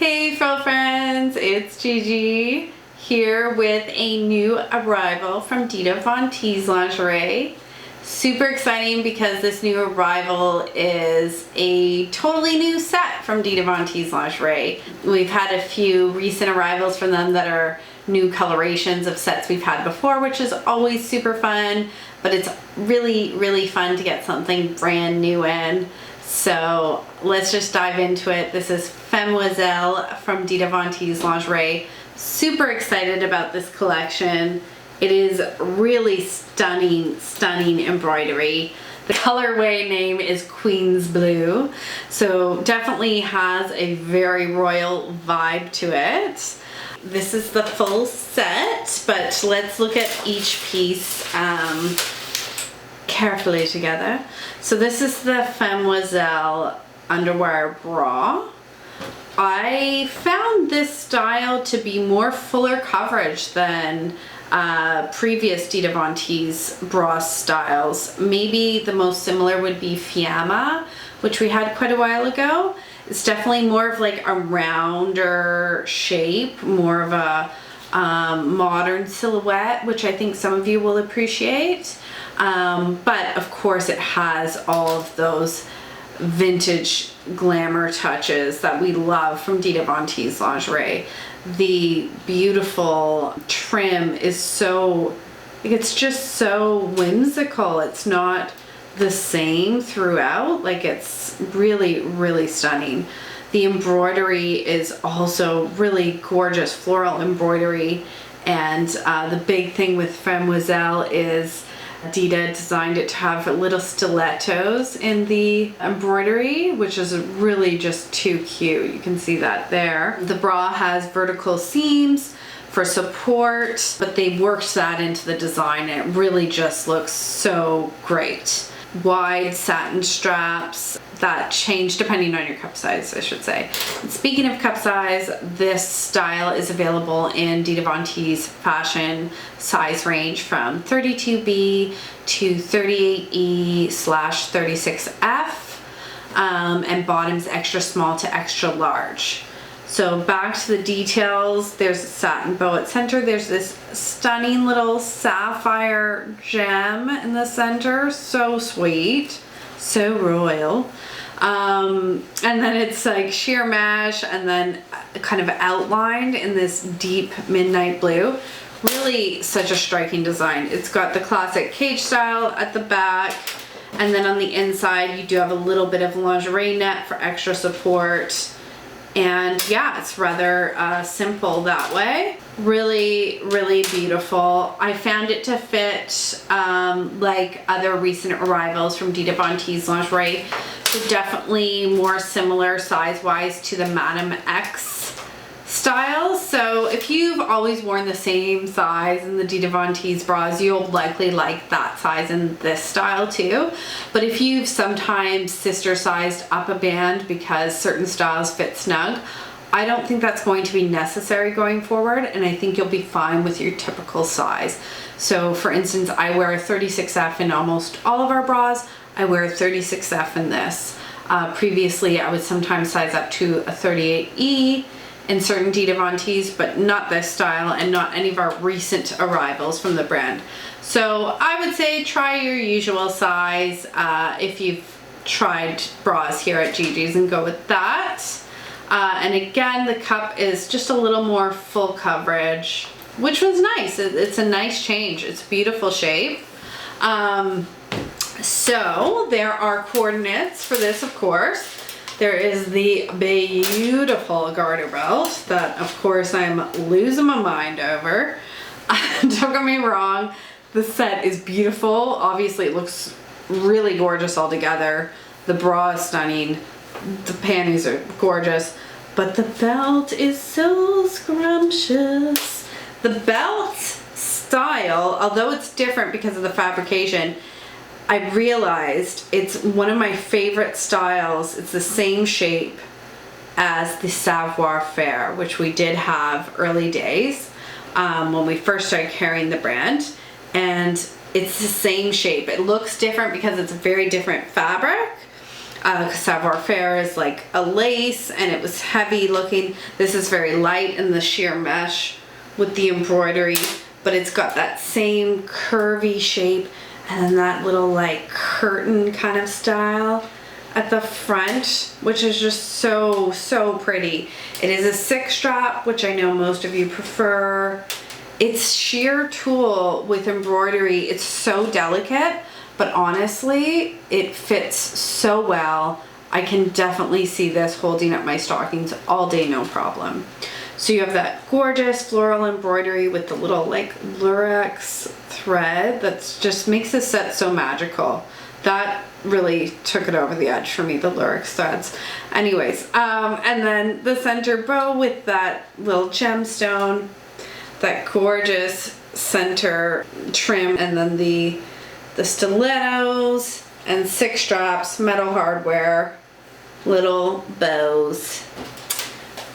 Hey fellow friends, it's Gigi here with a new arrival from Dita Von Teese Lingerie. Super exciting because this new arrival is a totally new set from Dita Von Teese Lingerie. We've had a few recent arrivals from them that are new colorations of sets we've had before, which is always super fun, but it's really fun to get something brand new in. So let's just dive into it. This is Femmoiselle from Dita Von Teese Lingerie. Super excited about this collection. It is really stunning embroidery. The colorway name is Queen's Blue, so definitely has a very royal vibe to it. This is the full set, but let's look at each piece carefully together. So this is the Femmoiselle underwear bra. I found this style to be more fuller coverage than previous Dita Von Teese bra styles. Maybe the most similar would be Femmoiselle, which we had quite a while ago. It's definitely more of like a rounder shape, more of a modern silhouette, which I think some of you will appreciate. But of course it has all of those vintage glamour touches that we love from Dita Von Teese Lingerie. The beautiful trim is so, it's just so whimsical. It's not the same throughout. Like, it's really stunning. The embroidery is also really gorgeous floral embroidery, and the big thing with Femmoiselle is Dita designed it to have little stilettos in the embroidery, which is really just too cute. You can see that there. The bra has vertical seams for support, but they worked that into the design and it really just looks so great. Wide satin straps that change depending on your cup size, I should say. And speaking of cup size, this style is available in Dita Von Teese fashion size range from 32B to 38E/36F, and bottoms extra small to extra large. So back to the details, there's a satin bow at center. There's this stunning little sapphire gem in the center. So sweet, so royal. And then it's like sheer mesh and then kind of outlined in this deep midnight blue. Really such a striking design. It's got the classic cage style at the back, and then on the inside you do have a little bit of lingerie net for extra support. And yeah, it's rather simple that way. Really beautiful. I found it to fit like other recent arrivals from Dita Von Teese Lingerie. So definitely more similar size-wise to the Madame X style. So if you've always worn the same size in the Dita Von Teese bras, you'll likely like that size in this style too. But if you've sometimes sister sized up a band because certain styles fit snug, I don't think that's going to be necessary going forward, and I think you'll be fine with your typical size. So for instance, I wear a 36F in almost all of our bras. I wear a 36F in this. Previously I would sometimes size up to a 38E in certain Dita Von Teese, but not this style and not any of our recent arrivals from the brand. So I would say try your usual size if you've tried bras here at Gigi's, and go with that. And again, the cup is just a little more full coverage, which was nice. It's a nice change. It's a beautiful shape. So there are coordinates for this, of course. There is the beautiful garter belt that, of course, I'm losing my mind over. Don't get me wrong, the set is beautiful. Obviously, it looks really gorgeous all together. The bra is stunning. The panties are gorgeous. But the belt is so scrumptious. The belt style, although it's different because of the fabrication, I realized it's one of my favorite styles. It's the same shape as the Savoir Faire, which we did have early days when we first started carrying the brand, and it's the same shape. It looks different because it's a very different fabric, savoir-faire is like a lace, and it was heavy looking. This is very light in the sheer mesh with the embroidery, but it's got that same curvy shape and then that little like curtain kind of style at the front, which is just so pretty. It is a 6-strap, which I know most of you prefer. It's sheer tulle with embroidery. It's so delicate, but honestly, it fits so well. I can definitely see this holding up my stockings all day, no problem. So you have that gorgeous floral embroidery with the little like lurex thread that just makes this set so magical. That really took it over the edge for me, the lurex threads. Anyways, and then the center bow with that little gemstone, that gorgeous center trim, and then the stilettos and 6 straps, metal hardware, little bows.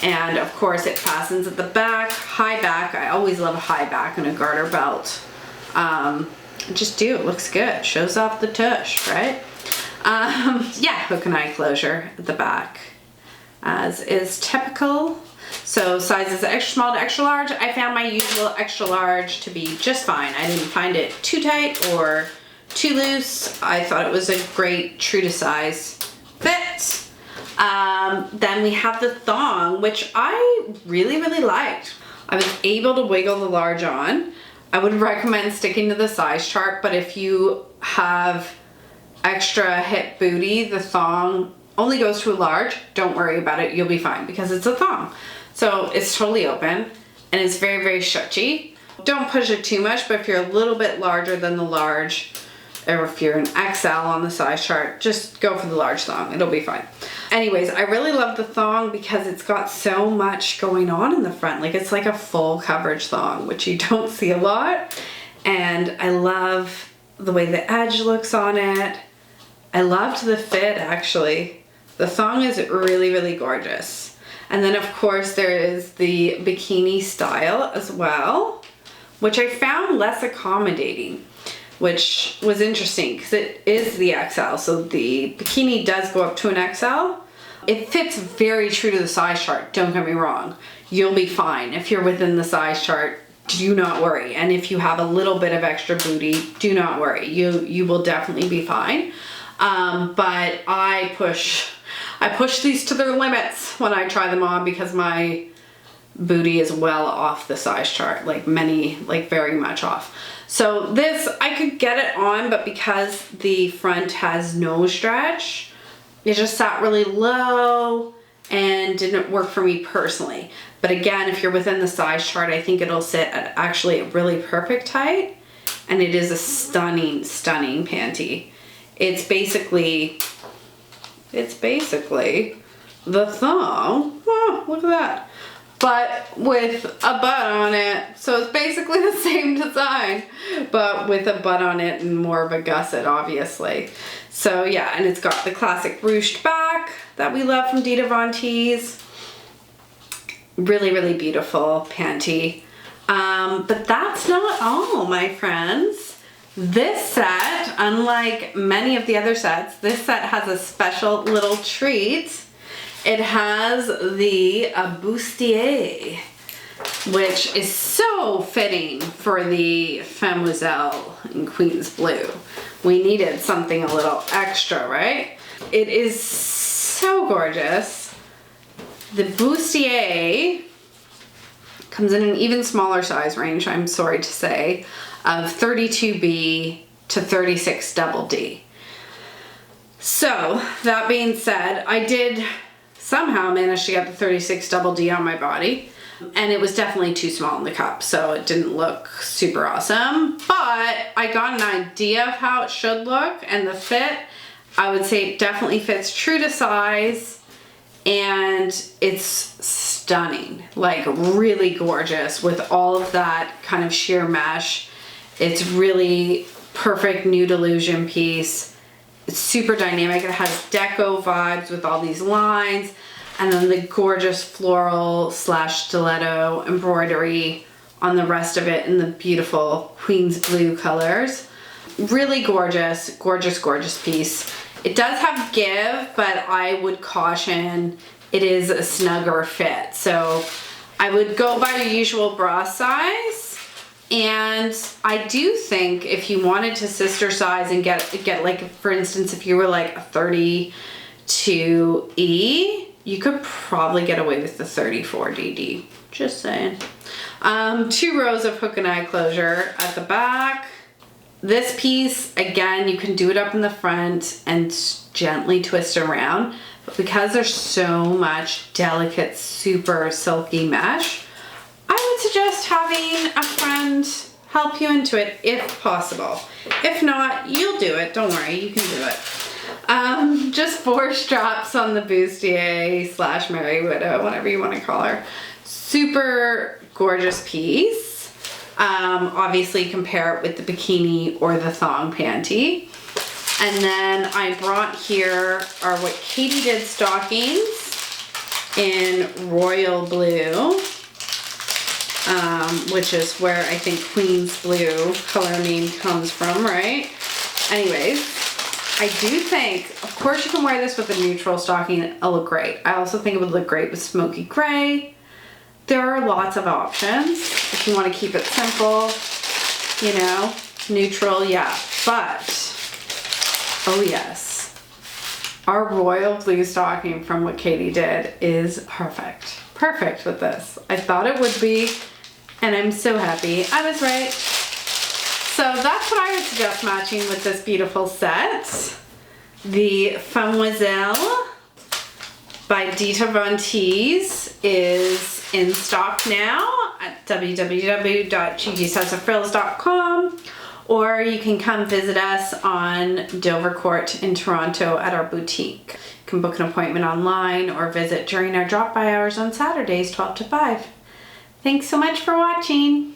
And of course it fastens at the back, high back. I always love a high back and a garter belt. Just do, it looks good. Shows off the tush, right? Yeah, hook and eye closure at the back, as is typical. So sizes extra small to extra large. I found my usual extra large to be just fine. I didn't find it too tight or too loose. I thought it was a great true to size fit. Then we have the thong, which I really liked. I was able to wiggle the large on. I would recommend sticking to the size chart, but if you have extra hip booty, the thong only goes to a large. Don't worry about it, you'll be fine because it's a thong. So it's totally open and it's very stretchy. Don't push it too much, but if you're a little bit larger than the large, or if you're an XL on the size chart, just go for the large thong, it'll be fine. Anyways, I really love the thong because it's got so much going on in the front. Like it's like a full coverage thong, which you don't see a lot. And I love the way the edge looks on it. I loved the fit actually. The thong is really gorgeous. And then of course there is the bikini style as well, which I found less accommodating, which was interesting because it is the XL. So the bikini does go up to an XL. It fits very true to the size chart, don't get me wrong. You'll be fine if you're within the size chart, do not worry. And if you have a little bit of extra booty, do not worry. You will definitely be fine. But I push these to their limits when I try them on because my booty is well off the size chart, like very much off. So this, I could get it on, but because the front has no stretch, it just sat really low and didn't work for me personally. But again, if you're within the size chart, I think it'll sit at actually a really perfect height. And it is a stunning panty. It's basically the thong. Oh, look at that. But with a butt on it. So it's basically the same design, but with a butt on it and more of a gusset, obviously. So yeah, and it's got the classic ruched back that we love from Dita Von Teese. Really beautiful panty. But that's not all, my friends. This set, unlike many of the other sets, this set has a special little treat. It has the bustier, which is so fitting for the Femmoiselle in Queen's Blue. We needed something a little extra, right? It is so gorgeous. The bustier comes in an even smaller size range, I'm sorry to say, of 32B to 36 double D. So that being said, I did somehow managed to get the 36 double D on my body, and it was definitely too small in the cup, so it didn't look super awesome, but I got an idea of how it should look, and the fit, I would say it definitely fits true to size, and it's stunning, like really gorgeous with all of that kind of sheer mesh. It's really perfect nude illusion piece. It's super dynamic. It has deco vibes with all these lines, and then the gorgeous floral / stiletto embroidery on the rest of it in the beautiful Queen's Blue colors. Really gorgeous piece. It does have give, but I would caution it is a snugger fit. So I would go by your usual bra size. And I do think if you wanted to sister size and get like, for instance, if you were like a 32E, you could probably get away with the 34DD. Just saying. 2 rows of hook and eye closure at the back. This piece, again, you can do it up in the front and gently twist around. But because there's so much delicate, super silky mesh, I would suggest having a friend help you into it if possible. If not, you'll do it. Don't worry, you can do it. Just 4 straps on the bustier / Merry Widow, whatever you want to call her. Super gorgeous piece. Obviously compare it with the bikini or the thong panty. And then I brought here are what Katie did stockings in royal blue, which is where I think Queen's Blue color name comes from, right? Anyways, I do think, of course you can wear this with a neutral stocking, it'll look great. I also think it would look great with smoky gray. There are lots of options if you want to keep it simple, you know, neutral, yeah. But, oh yes, our royal blue stocking from what Katie did is perfect. Perfect with this. I thought it would be, and I'm so happy I was right. So that's what I would suggest matching with this beautiful set. The Femmoiselle by Dita Von Teese is in stock now at www.gigisouseoffrills.com, or you can come visit us on Dover Court in Toronto at our boutique. You can book an appointment online or visit during our drop-by hours on Saturdays 12 to 5. Thanks so much for watching.